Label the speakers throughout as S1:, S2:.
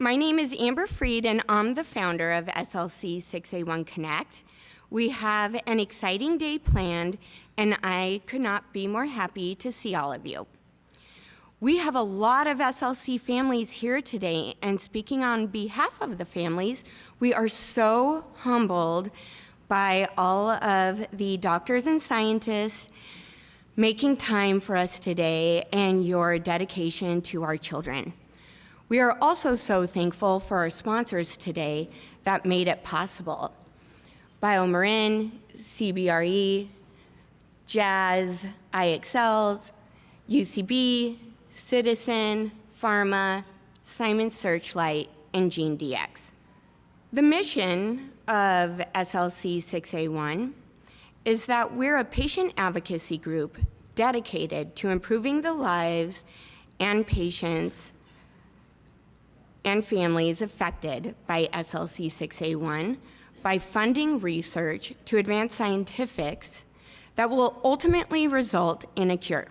S1: My name is Amber Freed, and I'm the founder of SLC6A1 Connect. We have an exciting day planned, and I could not be more happy to see all of you. We have a lot of SLC families here today, and speaking on behalf of the families, we are so humbled by all of the doctors and scientists making time for us today and your dedication to our children. We are also so thankful for our sponsors today that made it possible. BioMarin, CBRE, Jazz, IXLs, UCB, Citizen, Pharma, Simon Searchlight, and GeneDx. The mission of SLC6A1 is that we're a patient advocacy group dedicated to improving the lives and patients and families affected by SLC6A1 by funding research to advance scientifics that will ultimately result in a cure.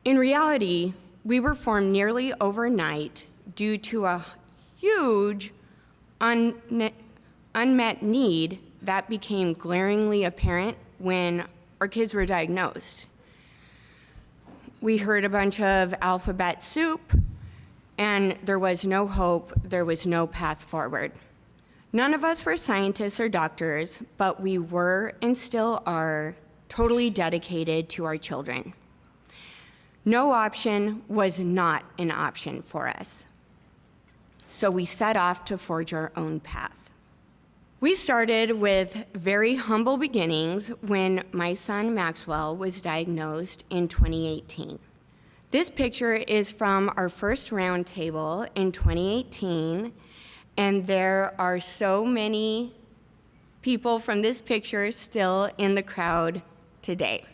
S1: In reality, we were formed nearly overnight due to a huge unmet need that became glaringly apparent when our kids were diagnosed. We heard a bunch of alphabet soup, and there was no hope, there was no path forward. None of us were scientists or doctors, but we were and still are totally dedicated to our children. No option was not an option for us. So we set off to forge our own path. We started with very humble beginnings when my son Maxwell was diagnosed in 2018. This picture is from our first roundtable in 2018, and there are so many people from this picture still in the crowd today.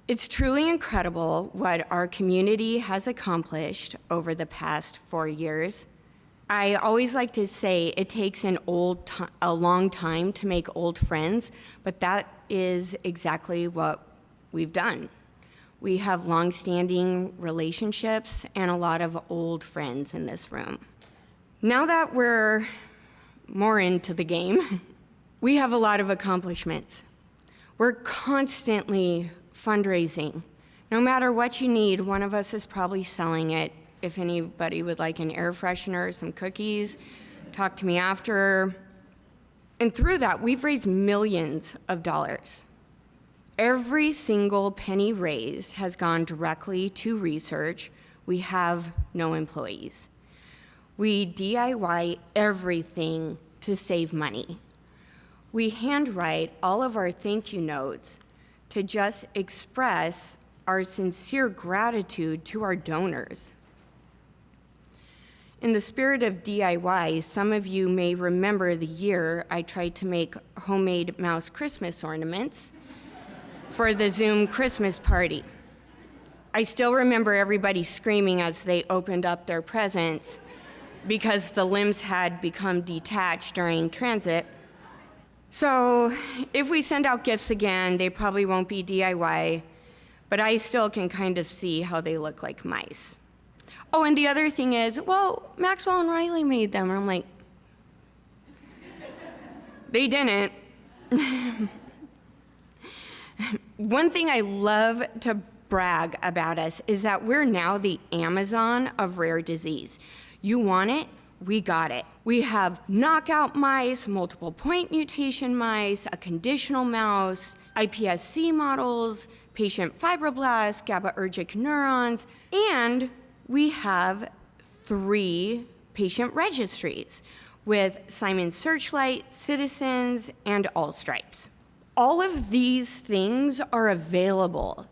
S1: It's truly incredible what our community has accomplished over the past 4 years. I always like to say it takes a long time to make old friends, but that is exactly what we've done. We have long-standing relationships and a lot of old friends in this room. Now that we're more into the game, we have a lot of accomplishments. We're constantly fundraising. No matter what you need, one of us is probably selling it. If anybody would like an air freshener, some cookies, talk to me after. And through that, we've raised millions of dollars. Every single penny raised has gone directly to research. We have no employees. We DIY everything to save money. We handwrite all of our thank you notes to just express our sincere gratitude to our donors. In the spirit of DIY, some of you may remember the year I tried to make homemade mouse Christmas ornaments for the Zoom Christmas party. I still remember everybody screaming as they opened up their presents because the limbs had become detached during transit. So if we send out gifts again, they probably won't be DIY, but I still can kind of see how they look like mice. Oh, and the other thing is, well, Maxwell and Riley made them. And I'm like, they didn't. One thing I love to brag about us is that we're now the Amazon of rare disease. You want it, we got it. We have knockout mice, multiple point mutation mice, a conditional mouse, iPSC models, patient fibroblasts, GABAergic neurons, and we have 3 patient registries with Simon Searchlight, Citizens, and Allstripes. All of these things are available.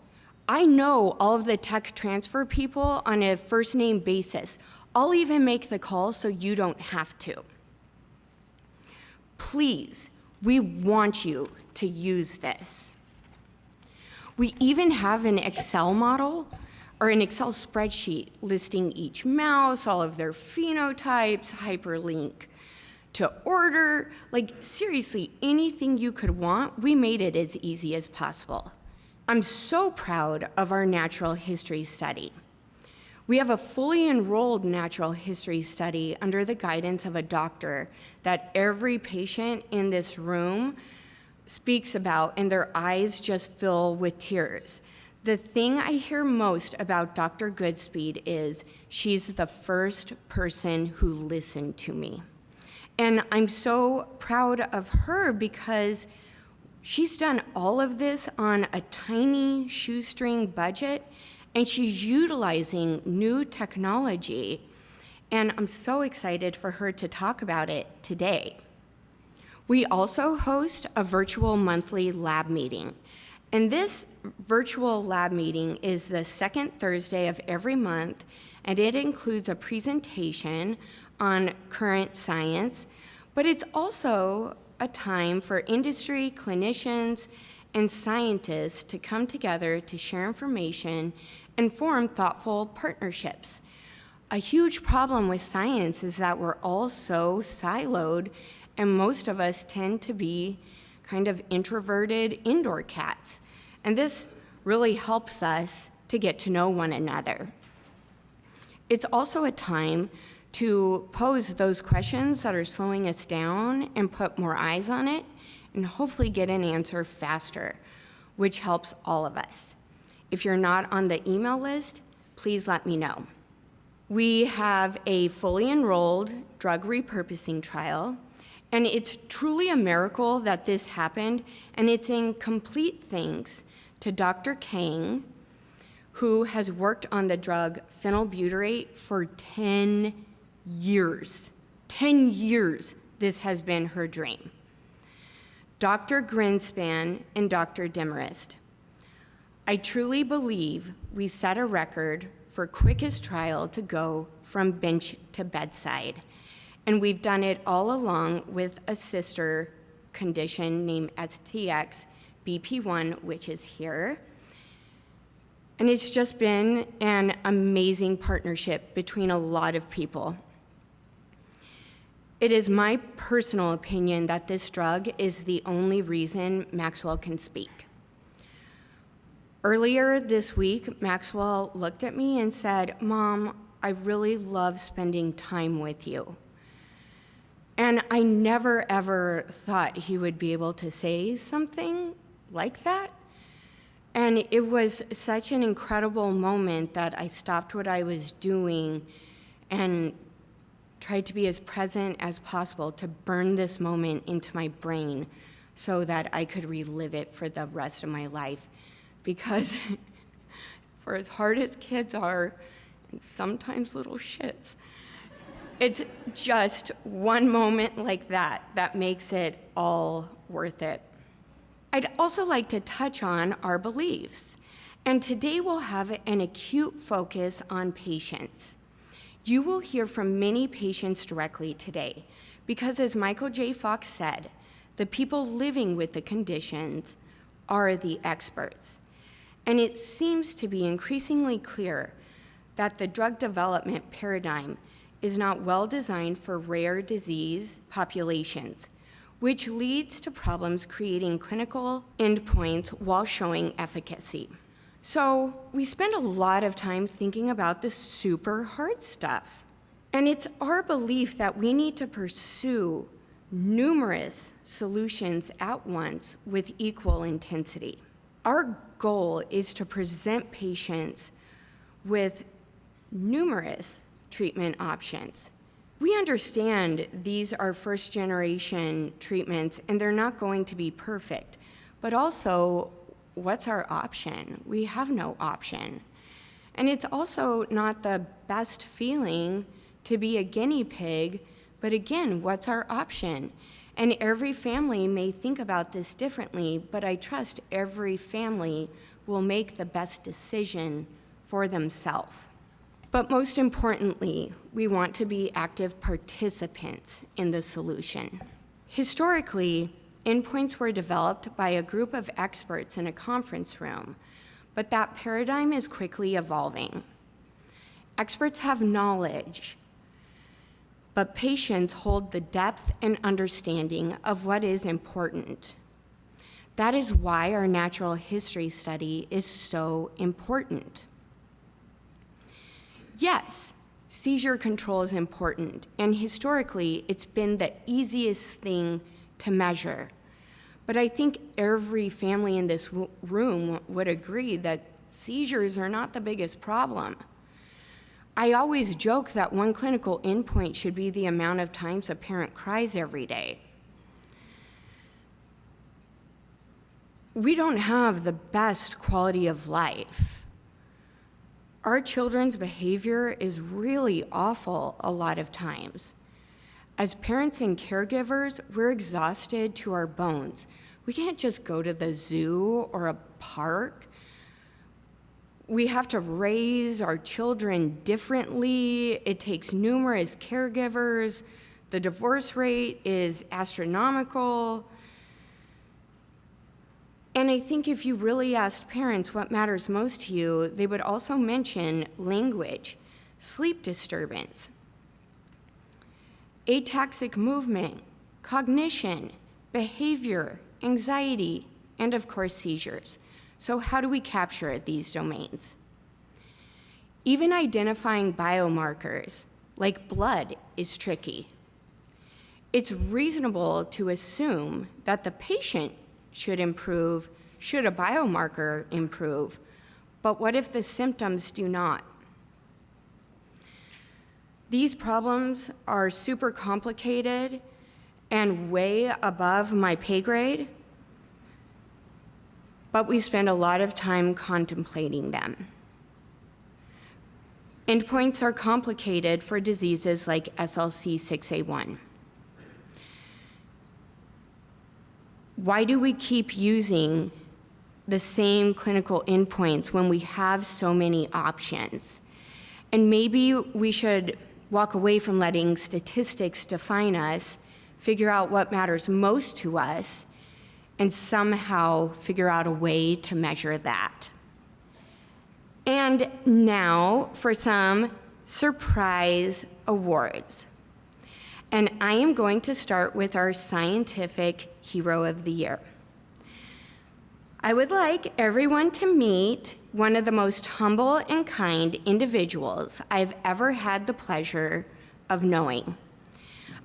S1: I know all of the tech transfer people on a first name basis. I'll even make the call so you don't have to. Please, we want you to use this. We even have an Excel model or an Excel spreadsheet listing each mouse, all of their phenotypes, hyperlink to order, like seriously, anything you could want, we made it as easy as possible. I'm so proud of our natural history study. We have a fully enrolled natural history study under the guidance of a doctor that every patient in this room speaks about, and their eyes just fill with tears. The thing I hear most about Dr. Goodspeed is she's the first person who listened to me. And I'm so proud of her because she's done all of this on a tiny shoestring budget, and she's utilizing new technology. And I'm so excited for her to talk about it today. We also host a virtual monthly lab meeting. And this virtual lab meeting is the second Thursday of every month, and it includes a presentation on current science, but it's also a time for industry, clinicians, and scientists to come together to share information and form thoughtful partnerships. A huge problem with science is that we're all so siloed, and most of us tend to be kind of introverted indoor cats. And this really helps us to get to know one another. It's also a time to pose those questions that are slowing us down and put more eyes on it, and hopefully get an answer faster, which helps all of us. If you're not on the email list, please let me know. We have a fully enrolled drug repurposing trial, and it's truly a miracle that this happened, and it's in complete thanks to Dr. Kang, who has worked on the drug phenylbutyrate for 10 years. 10 years this has been her dream. Dr. Grinspan and Dr. Demarest. I truly believe we set a record for quickest trial to go from bench to bedside. And we've done it all along with a sister condition named STX-BP1, which is here. And it's just been an amazing partnership between a lot of people. It is my personal opinion that this drug is the only reason Maxwell can speak. Earlier this week, Maxwell looked at me and said, "Mom, I really love spending time with you." And I never ever thought he would be able to say something like that. And it was such an incredible moment that I stopped what I was doing and tried to be as present as possible to burn this moment into my brain so that I could relive it for the rest of my life. Because for as hard as kids are, and sometimes little shits, it's just one moment like that that makes it all worth it. I'd also like to touch on our beliefs. And today we'll have an acute focus on patients. You will hear from many patients directly today, because as Michael J. Fox said, the people living with the conditions are the experts. And it seems to be increasingly clear that the drug development paradigm is not well designed for rare disease populations, which leads to problems creating clinical endpoints while showing efficacy. So we spend a lot of time thinking about the super hard stuff. And it's our belief that we need to pursue numerous solutions at once with equal intensity. Our goal is to present patients with numerous treatment options. We understand these are first-generation treatments and they're not going to be perfect, but also, what's our option? We have no option. And it's also not the best feeling to be a guinea pig, but again, what's our option? And every family may think about this differently, but I trust every family will make the best decision for themselves. But most importantly, we want to be active participants in the solution. Historically, endpoints were developed by a group of experts in a conference room, but that paradigm is quickly evolving. Experts have knowledge, but patients hold the depth and understanding of what is important. That is why our natural history study is so important. Yes, seizure control is important, and historically, it's been the easiest thing to measure. But I think every family in this room would agree that seizures are not the biggest problem. I always joke that one clinical endpoint should be the amount of times a parent cries every day. We don't have the best quality of life. Our children's behavior is really awful a lot of times. As parents and caregivers, we're exhausted to our bones. We can't just go to the zoo or a park. We have to raise our children differently. It takes numerous caregivers. The divorce rate is astronomical. And I think if you really asked parents what matters most to you, they would also mention language, sleep disturbance, ataxic movement, cognition, behavior, anxiety, and of course seizures. So how do we capture these domains? Even identifying biomarkers, like blood, is tricky. It's reasonable to assume that the patient should improve, should a biomarker improve, but what if the symptoms do not? These problems are super complicated and way above my pay grade, but we spend a lot of time contemplating them. Endpoints are complicated for diseases like SLC6A1. Why do we keep using the same clinical endpoints when we have so many options? And maybe we should walk away from letting statistics define us, figure out what matters most to us, and somehow figure out a way to measure that. And now for some surprise awards. And I am going to start with our Scientific Hero of the Year. I would like everyone to meet one of the most humble and kind individuals I've ever had the pleasure of knowing.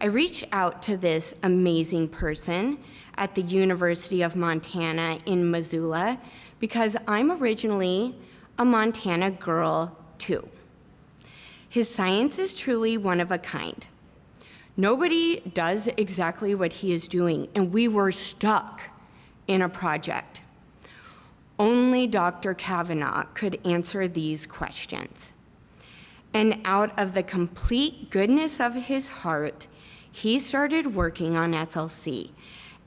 S1: I reached out to this amazing person at the University of Montana in Missoula because I'm originally a Montana girl too. His science is truly one of a kind. Nobody does exactly what he is doing, and we were stuck in a project. Only Dr. Kavanaugh could answer these questions. And out of the complete goodness of his heart, he started working on SLC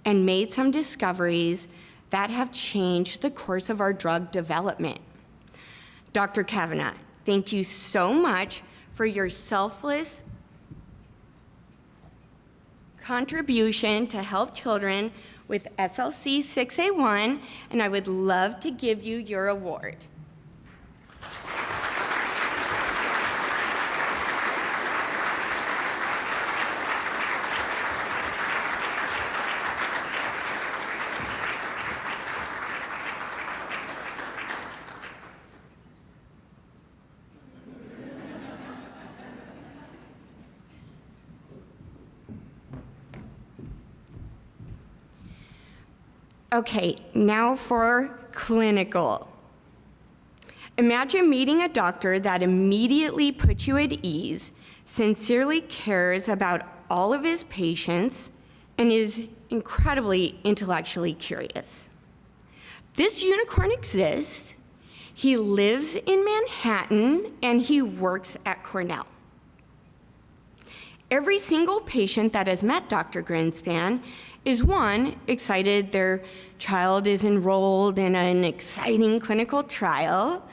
S1: and made some discoveries that have changed the course of our drug development. Dr. Kavanaugh, thank you so much for your selfless contribution to help children with SLC6A1, and I would love to give you your award. Okay, now for clinical. Imagine meeting a doctor that immediately puts you at ease, sincerely cares about all of his patients, and is incredibly intellectually curious. This unicorn exists. He lives in Manhattan, and he works at Cornell. Every single patient that has met Dr. Greenspan is one, excited their child is enrolled in an exciting clinical trial.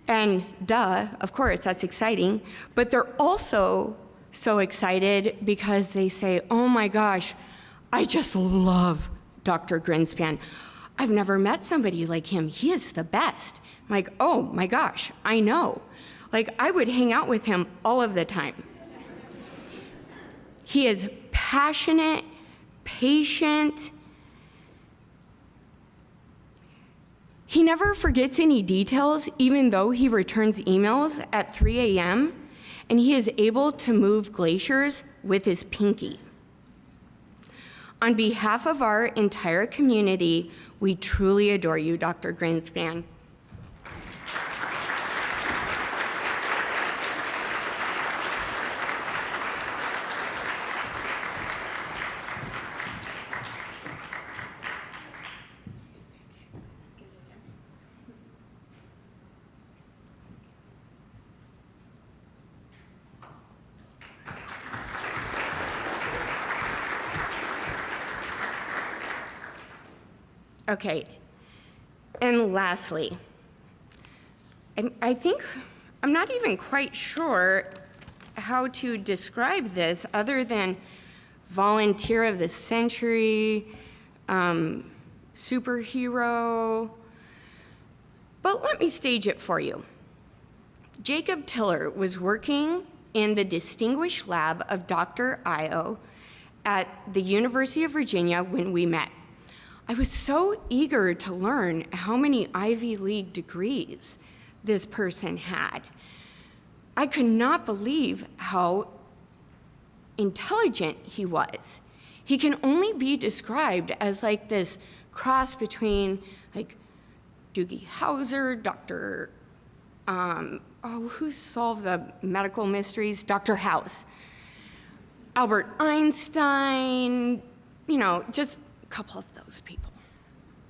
S1: And duh, of course, that's exciting. But they're also so excited because they say, oh my gosh, I just love Dr. Greenspan. I've never met somebody like him. He is the best. I'm like, oh my gosh, I know. Like, I would hang out with him all of the time. He is passionate, patient, He never forgets any details, even though he returns emails at 3 a.m., and he is able to move glaciers with his pinky. On behalf of our entire community, we truly adore you, Dr. Greenspan. Okay, and lastly, I think, I'm not even quite sure how to describe this other than volunteer of the century, superhero, but let me stage it for you. Jacob Tiller was working in the distinguished lab of Dr. Io at the University of Virginia when we met. I was so eager to learn how many Ivy League degrees this person had. I could not believe how intelligent he was. He can only be described as like this cross between like Doogie Howser, Dr. Who solved the medical mysteries? Dr. House, Albert Einstein, just a couple of those people.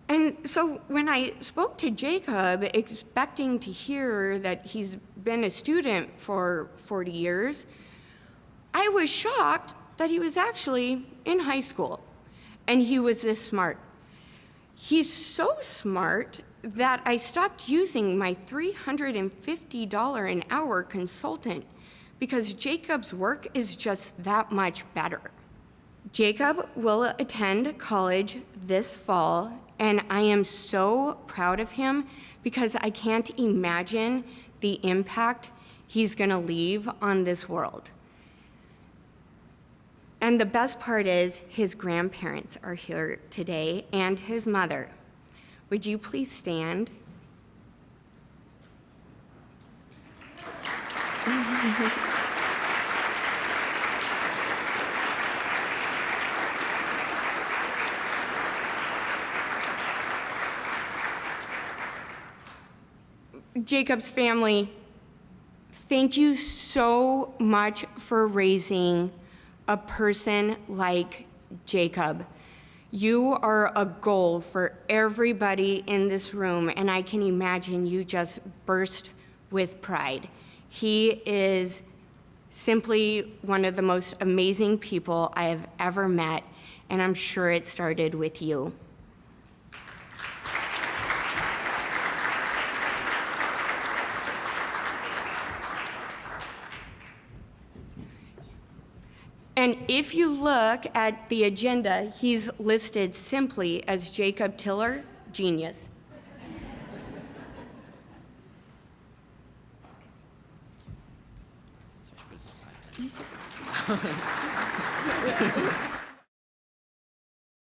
S1: And so when I spoke to Jacob, expecting to hear that he's been a student for 40 years, I was shocked that he was actually in high school, and he was this smart. He's so smart that I stopped using my $350 an hour consultant because Jacob's work is just that much better. Jacob will attend college this fall, and I am so proud of him because I can't imagine the impact he's gonna leave on this world. And the best part is his grandparents are here today and his mother. Would you please stand? Jacob's family, thank you so much for raising a person like Jacob. You are a goal for everybody in this room, and I can imagine you just burst with pride. He is simply one of the most amazing people I have ever met, and I'm sure it started with you. And if you look at the agenda, he's listed simply as Jacob Tiller, genius.